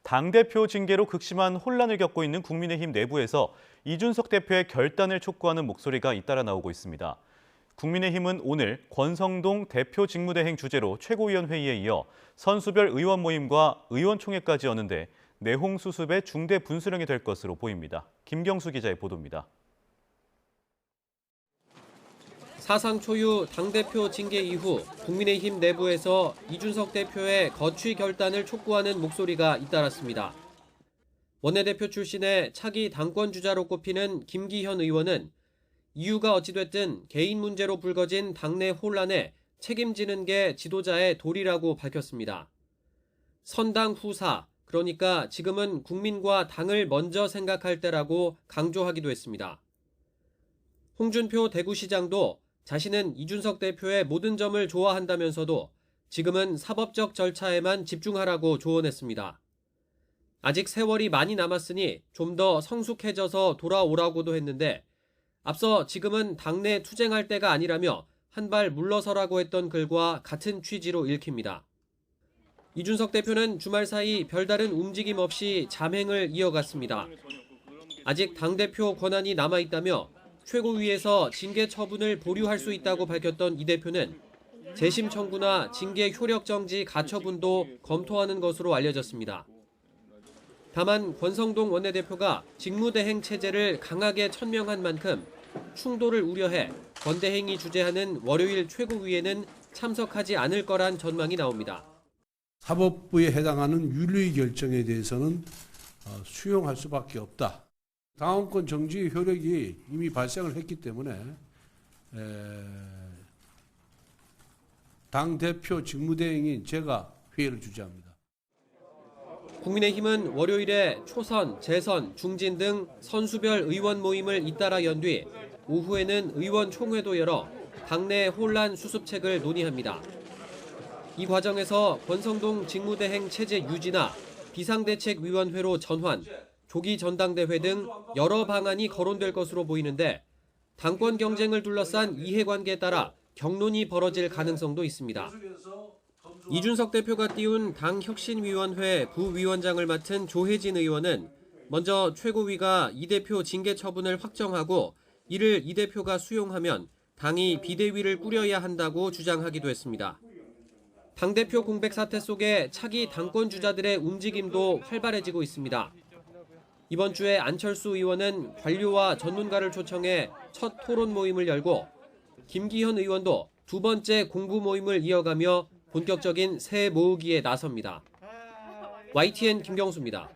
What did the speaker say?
당대표 징계로 극심한 혼란을 겪고 있는 국민의힘 내부에서 이준석 대표의 결단을 촉구하는 목소리가 잇따라 나오고 있습니다. 국민의힘은 오늘 권성동 대표 직무대행 주재로 최고위원회의에 이어 선수별 의원 모임과 의원총회까지 여는데 내홍 수습의 중대 분수령이 될 것으로 보입니다. 김경수 기자의 보도입니다. 사상 초유 당대표 징계 이후 국민의힘 내부에서 이준석 대표의 거취 결단을 촉구하는 목소리가 잇따랐습니다. 원내대표 출신의 차기 당권주자로 꼽히는 김기현 의원은 이유가 어찌됐든 개인 문제로 불거진 당내 혼란에 책임지는 게 지도자의 도리라고 밝혔습니다. 선당 후사, 그러니까 지금은 국민과 당을 먼저 생각할 때라고 강조하기도 했습니다. 홍준표 대구시장도 자신은 이준석 대표의 모든 점을 좋아한다면서도 지금은 사법적 절차에만 집중하라고 조언했습니다. 아직 세월이 많이 남았으니 좀 더 성숙해져서 돌아오라고도 했는데 앞서 지금은 당내 투쟁할 때가 아니라며 한 발 물러서라고 했던 글과 같은 취지로 읽힙니다. 이준석 대표는 주말 사이 별다른 움직임 없이 잠행을 이어갔습니다. 아직 당대표 권한이 남아있다며 최고위에서 징계 처분을 보류할 수 있다고 밝혔던 이 대표는 재심 청구나 징계 효력 정지 가처분도 검토하는 것으로 알려졌습니다. 다만 권성동 원내대표가 직무대행 체제를 강하게 천명한 만큼 충돌을 우려해 권대행이 주재하는 월요일 최고위에는 참석하지 않을 거란 전망이 나옵니다. 사법부에 해당하는 윤리 결정에 대해서는 수용할 수밖에 없다. 당원권 정지의 효력이 이미 발생을 했기 때문에 당대표 직무대행인 제가 회의를 주재합니다. 국민의힘은 월요일에 초선, 재선, 중진 등 선수별 의원 모임을 잇따라 연 뒤 오후에는 의원총회도 열어 당내 혼란 수습책을 논의합니다. 이 과정에서 권성동 직무대행 체제 유지나 비상대책위원회로 전환, 조기 전당대회 등 여러 방안이 거론될 것으로 보이는데 당권 경쟁을 둘러싼 이해관계에 따라 격론이 벌어질 가능성도 있습니다. 이준석 대표가 띄운 당혁신위원회 부위원장을 맡은 조혜진 의원은 먼저 최고위가 이 대표 징계 처분을 확정하고 이를 이 대표가 수용하면 당이 비대위를 꾸려야 한다고 주장하기도 했습니다. 당대표 공백 사태 속에 차기 당권 주자들의 움직임도 활발해지고 있습니다. 이번 주에 안철수 의원은 관료와 전문가를 초청해 첫 토론 모임을 열고 김기현 의원도 두 번째 공부 모임을 이어가며 본격적인 새 모으기에 나섭니다. YTN 김경수입니다.